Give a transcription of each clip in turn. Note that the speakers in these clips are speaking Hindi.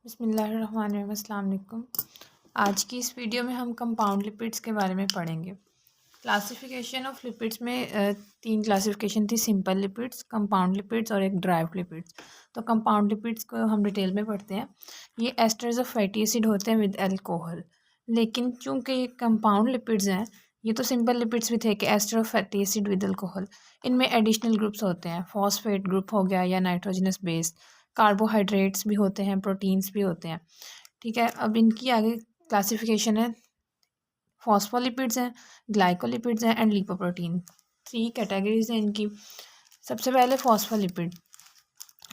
बिस्मिल्लाहिर्रहमानिर्रहीम। अस्सलाम वालेकुम। आज की इस वीडियो में हम कंपाउंड लिपिड्स के बारे में पढ़ेंगे। क्लासिफिकेशन ऑफ लिपिड्स में तीन क्लासिफिकेशन थी, सिंपल लिपिड्स, कंपाउंड लिपिड्स और एक ड्राइव्ड लिपिड्स। तो कंपाउंड लिपिड्स को हम डिटेल में पढ़ते हैं। ये एस्टर्स ऑफ फैटी एसिड होते हैं विद अल्कोहल, लेकिन चूंकि ये कंपाउंड लिपिड्स हैं, ये तो सिंपल लिपिड्स भी थे कि ester of fatty acid with alcohol. इनमें एडिशनल ग्रुप्स होते हैं, फॉस्फेट ग्रुप हो गया या नाइट्रोजनस बेस, कार्बोहाइड्रेट्स भी होते हैं, प्रोटीन्स भी होते हैं। ठीक है, अब इनकी आगे क्लासिफिकेशन है। फॉस्फोलिपिड्स हैं, ग्लाइकोलिपिड्स हैं एंड लिपोप्रोटीन। थ्री कैटेगरीज हैं इनकी। सबसे पहले फॉस्फोलिपिड।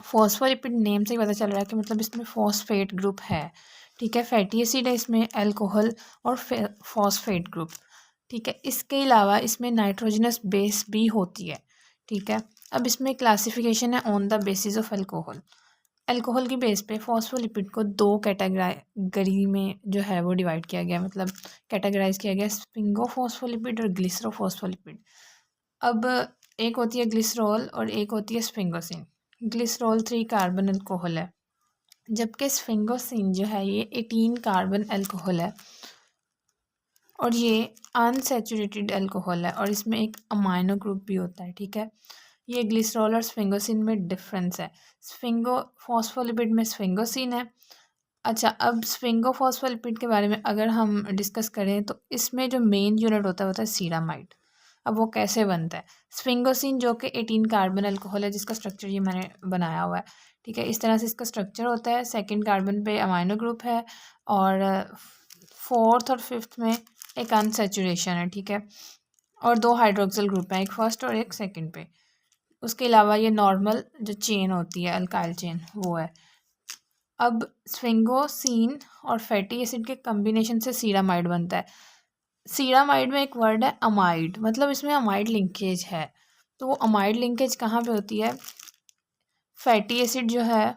फॉस्फोलिपिड नेम से ही पता चल रहा है कि मतलब इसमें फॉस्फेट ग्रुप है। ठीक है, फैटी एसिड है इसमें, अल्कोहल और फॉस्फेट ग्रुप। ठीक है, इसके अलावा इसमें नाइट्रोजनस बेस भी होती है। ठीक है, अब इसमें क्लासिफिकेशन है on the basis of alcohol. Alcohol की बेस पे फॉस्फोलिपिड को दो कैटेगरी में जो है वो डिवाइड किया गया, मतलब कैटेगराइज किया गया, स्फिंगोफॉस्फोलिपिड और ग्लिसरोफॉस्फोलिपिड। अब एक होती है ग्लिसरॉल और एक होती है स्फिंगोसिन। ग्लिसरॉल 3 कार्बन अल्कोहल है, जबकि स्फिंगोसिन जो है ये 18 कार्बन अल्कोहल है और ये अनसैचुरेटेड अल्कोहल है और इसमें एक अमाइनो ग्रुप भी होता है। ठीक है, ये ग्लिसरॉल और स्फिंगोसिन में डिफरेंस है। स्फिंगो फॉस्फोलिपिड में स्फिंगोसिन है। अच्छा, अब स्फिंगोफॉस्फोलिपिड के बारे में अगर हम डिस्कस करें तो इसमें जो मेन यूनिट होता है वो होता है सीरामाइड। अब वो कैसे बनता है? स्फिंगोसिन जो कि 18 कार्बन अल्कोहल है, जिसका स्ट्रक्चर ये मैंने बनाया हुआ है। ठीक है, इस तरह से इसका स्ट्रक्चर होता है। सेकंड कार्बन पे अमाइनो ग्रुप है और फोर्थ और फिफ्थ में एक अनसैचुरेशन है। ठीक है, और दो हाइड्रोक्सिल ग्रुप हैं, एक फर्स्ट और एक सेकंड पे। उसके अलावा ये नॉर्मल जो चेन होती है, अल्काइल चेन, वो है। अब स्फिंगोसिन और फैटी एसिड के कम्बिनेशन से सीरामाइड बनता है। सीरामाइड में एक वर्ड है अमाइड, मतलब इसमें अमाइड लिंकेज है। तो वो अमाइड लिंकेज कहाँ पे होती है? फैटी एसिड जो है,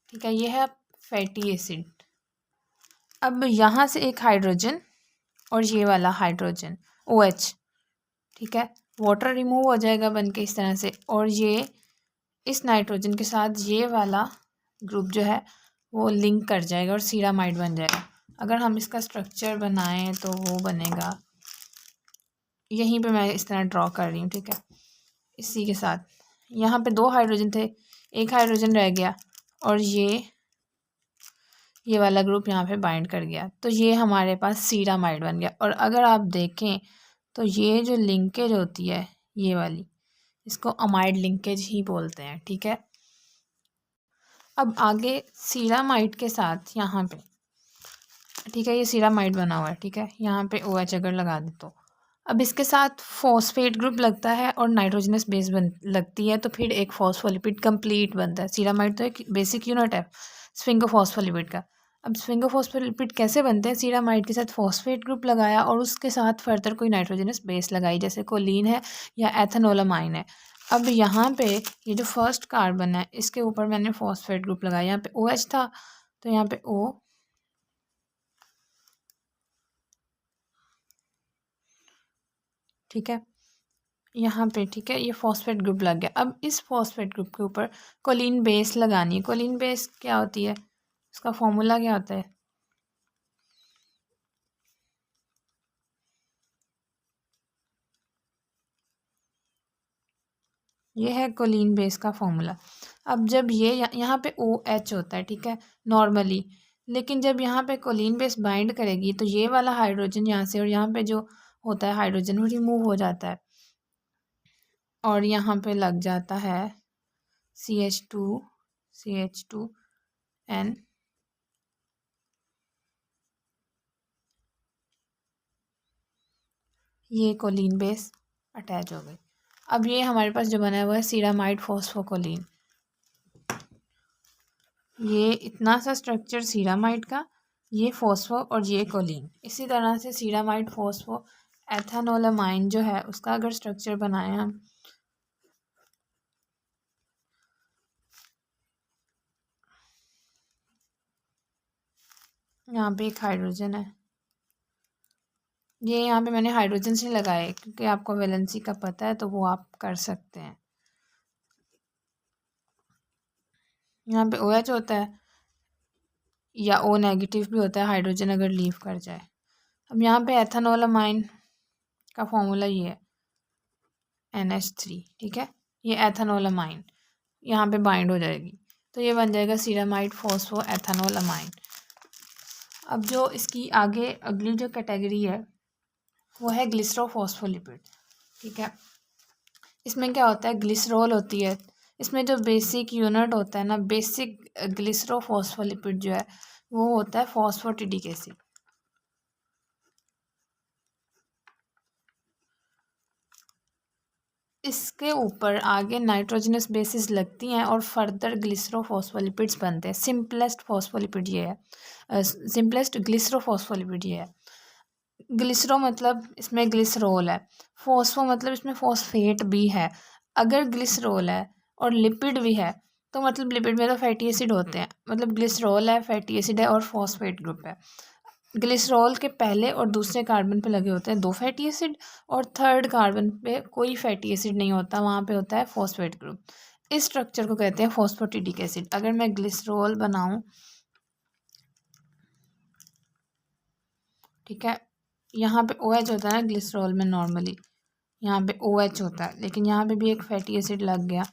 ठीक है, ये है फैटी एसिड। अब यहाँ से एक हाइड्रोजन और ये वाला हाइड्रोजन OH, ठीक है, वाटर रिमूव हो जाएगा बन के इस तरह से, और ये इस नाइट्रोजन के साथ ये वाला ग्रुप जो है वो लिंक कर जाएगा और सीरामाइड बन जाएगा। अगर हम इसका स्ट्रक्चर बनाएं तो वो बनेगा, यहीं पे मैं इस तरह ड्रॉ कर रही हूँ। ठीक है, इसी के साथ यहाँ पे दो हाइड्रोजन थे, एक हाइड्रोजन रह गया और ये वाला ग्रुप यहाँ पे बाइंड कर गया, तो ये हमारे पास सीरामाइड बन गया। और अगर आप देखें तो ये जो लिंकेज होती है ये वाली, इसको अमाइड लिंकेज ही बोलते हैं। ठीक है, अब आगे सीरामाइड के साथ यहाँ पे, ठीक है, ये सीरामाइड बना हुआ है। ठीक है, यहाँ पे OH अगर लगा दे तो अब इसके साथ फॉस्फेट ग्रुप लगता है और नाइट्रोजनस बेस लगती है, तो फिर एक फॉस्फोलिपिड कंप्लीट बनता है। सीरामाइड तो एक बेसिक यूनिट है स्फिंगोफॉस्फोलिपिड का। अब स्फिंगोफॉस्फोलिपिड कैसे बनते हैं? सीरामाइड के साथ फॉस्फेट ग्रुप लगाया और उसके साथ फर्दर कोई नाइट्रोजनस बेस लगाई, जैसे कोलिन है या एथेनोलामाइन है। अब यहाँ पे ये जो फर्स्ट कार्बन है इसके ऊपर मैंने फॉस्फेट ग्रुप लगाया, यहाँ पे OH था तो यहाँ पे O, ठीक है, यहाँ पे, ठीक है, ये फॉस्फेट ग्रुप लग गया। अब इस फॉस्फेट ग्रुप के ऊपर कोलिन बेस लगानी है। कोलिन बेस क्या होती है, उसका फॉर्मूला क्या होता है? ये है कोलिन बेस का फॉर्मूला। अब जब ये यहाँ पे OH होता है, ठीक है, नॉर्मली, लेकिन जब यहाँ पे कोलिन बेस बाइंड करेगी तो ये वाला हाइड्रोजन यहाँ से और यहाँ पे जो होता है हाइड्रोजन वो रिमूव हो जाता है और यहाँ पे लग जाता है CH2N, ये कोलिन बेस अटैच हो गई। अब ये हमारे पास जो बना हुआ है सीरामाइड फॉस्फोकोलिन, ये इतना सा स्ट्रक्चर सीरामाइड का, ये फॉस्फो और ये कोलिन। इसी तरह से सीरामाइड फॉस्फो एथेनोलामाइन जो है उसका अगर स्ट्रक्चर बनाए हम, यहाँ पे एक हाइड्रोजन है, ये यहाँ पे मैंने हाइड्रोजन से लगाए क्योंकि आपको वैलेंसी का पता है तो वो आप कर सकते हैं। यहाँ पे OH होता है या O नेगेटिव भी होता है हाइड्रोजन अगर लीव कर जाए। अब यहाँ पे एथेनोलामाइन का फॉर्मूला ये है NH3, ठीक है। ये एथेनोलामाइन यहाँ पे बाइंड हो जाएगी तो ये बन जाएगा सीरामाइड फॉस्फो एथेनोलामाइन। अब जो इसकी आगे अगली जो कैटेगरी है वो है ग्लिसरोफॉस्फोलिपिड, ठीक है। इसमें क्या होता है, ग्लिसरॉल होती है। इसमें जो बेसिक यूनिट होता है ना, बेसिक ग्लिसरोफॉस्फोलिपिड जो है वो होता है फॉस्फोटिडिक एसिड। इसके ऊपर आगे नाइट्रोजनस बेसिस लगती हैं और फर्दर ग्लिसरोफॉस्फोलिपिड्स बनते हैं। सिंपलेस्ट फॉस्फोलिपिड ये है, सिंपलेस्ट ग्लिसरोफॉस्फोलिपिड ये है। ग्लिसरो मतलब इसमें ग्लिसरोल है, फॉस्फो मतलब इसमें फॉस्फेट भी है। अगर ग्लिसरोल है और लिपिड भी है तो मतलब लिपिड में तो फैटी एसिड होते हैं, मतलब ग्लिसरोल है, फैटी एसिड है और फॉस्फेट ग्रुप है। ग्लिसरॉल के पहले और दूसरे कार्बन पे लगे होते हैं 2 फैटी एसिड और थर्ड कार्बन पे कोई फैटी एसिड नहीं होता, वहाँ पे होता है फॉस्फेट ग्रुप। इस स्ट्रक्चर को कहते हैं फॉस्फोटिडिक एसिड। अगर मैं ग्लिसरॉल बनाऊं, ठीक है, यहाँ पे OH होता है ना ग्लिसरॉल में नॉर्मली, यहाँ पे OH होता है, लेकिन यहाँ पे भी एक फैटी एसिड लग गया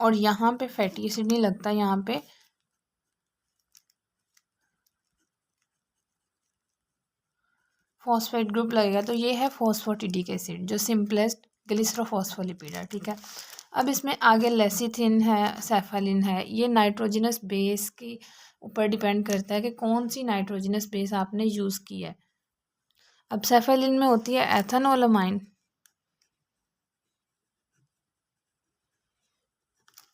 और यहाँ पे फैटी एसिड नहीं लगता, यहाँ पे फॉस्फेट ग्रुप लगेगा। तो ये है फॉस्फोटिडिक एसिड जो सिंपलेस्ट ग्लिसरोफॉस्फोलिपिड है, ठीक है। अब इसमें आगे लेसिथिन है, सेफालिन है। ये नाइट्रोजनस बेस के ऊपर डिपेंड करता है कि कौन सी नाइट्रोजनस बेस आपने यूज़ की है। अब सेफालिन में होती है एथेनोलामाइन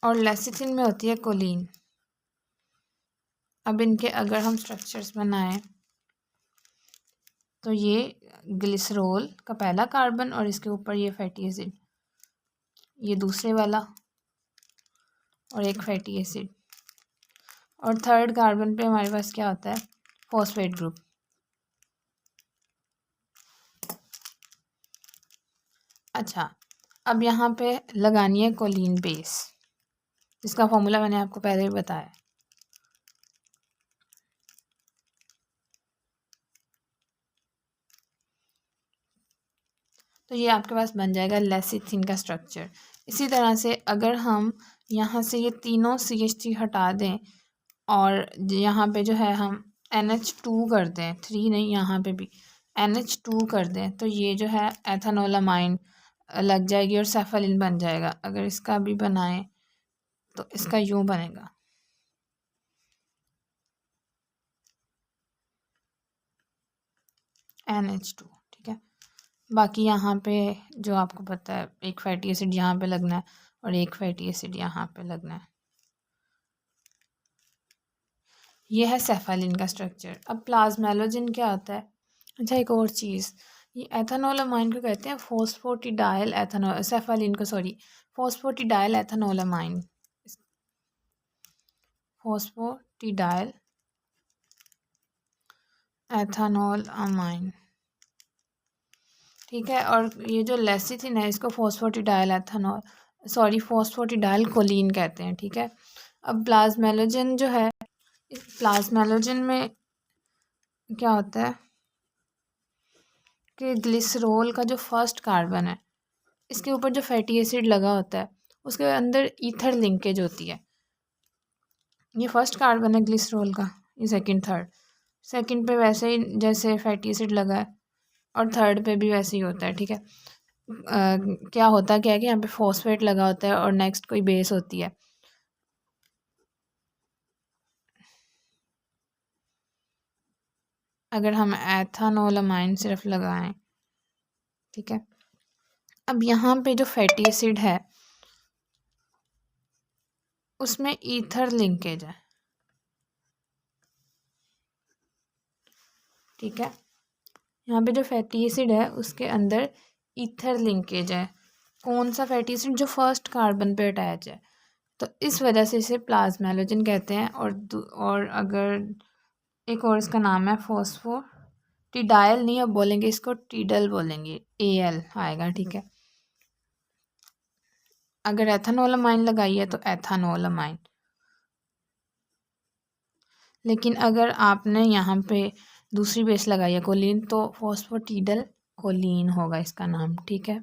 और लेसिथिन में होती है कोलिन। अब इनके अगर हम स्ट्रक्चर्स बनाएं तो ये ग्लिसरॉल का पहला कार्बन और इसके ऊपर ये फैटी एसिड, ये दूसरे वाला और एक फैटी एसिड, और थर्ड कार्बन पे हमारे पास क्या होता है, फॉस्फेट ग्रुप। अच्छा, अब यहाँ पे लगानी है कोलिन बेस, जिसका फॉर्मूला मैंने आपको पहले ही बताया। तो ये आपके पास बन जाएगा लेसिथिन का स्ट्रक्चर। इसी तरह से अगर हम यहाँ से ये तीनों CH3 हटा दें और यहाँ पे जो है हम NH2 कर दें, 3 नहीं, यहाँ पे भी NH2 कर दें, तो ये जो है एथेनोलामाइन लग जाएगी और सेफालिन बन जाएगा। अगर इसका भी बनाएं तो इसका यूँ बनेगा, NH2, ठीक है। बाकी यहाँ पे जो आपको पता है, एक फैटी एसिड यहाँ पे लगना है और एक फैटी एसिड यहाँ पे लगना है। ये है सेफालिन का स्ट्रक्चर। अब प्लाज्मेलोजिन क्या होता है? अच्छा, एक और चीज़, ये एथेनोलामाइन को कहते हैं फॉस्फोटिडाइल एथेनॉल, सेफालिन को सॉरी, फॉस्फोटिडाइल एथेनोलामाइन, फॉस्फोटिडाइल एथेनोलामाइन, ठीक है। और ये जो लेसिथिन है इसको फॉस्फोटिडाइल एथेनॉल सॉरी फॉस्फोटिडाइल कोलिन कहते हैं, ठीक है। अब प्लाज्मेलोजिन जो है, इस प्लाज्मेलोजिन में क्या होता है कि ग्लिसरॉल का जो फर्स्ट कार्बन है इसके ऊपर जो फैटी एसिड लगा होता है उसके अंदर ईथर लिंकेज होती है। ये फर्स्ट कार्बन है ग्लिसरॉल का, ये सेकंड थर्ड, सेकंड पे वैसे ही जैसे फैटी एसिड लगा है और थर्ड पे भी वैसे ही होता है, ठीक है। क्या होता क्या है कि यहाँ पे फॉस्फेट लगा होता है और नेक्स्ट कोई बेस होती है। अगर हम एथेनोलामाइन सिर्फ लगाएं, ठीक है। अब यहाँ पे जो फैटी एसिड है उसमें ईथर लिंकेज है, ठीक है। यहाँ पे जो फैटी एसिड है उसके अंदर ईथर लिंकेज है। कौन सा फैटी एसिड? जो फर्स्ट कार्बन पे अटैच है। तो इस वजह से इसे प्लाज्मेलोजिन कहते हैं। और अगर एक और इसका नाम है फॉस्फोटिडाइल, नहीं अब बोलेंगे इसको टीडल बोलेंगे, AL आएगा, ठीक है। अगर एथेनोलामाइन लगाई है तो एथेनोलामाइन। लेकिन अगर आपने यहाँ पे दूसरी बेस लगाई है कोलिन तो फॉस्फेटिडिल कोलिन होगा इसका नाम, ठीक है।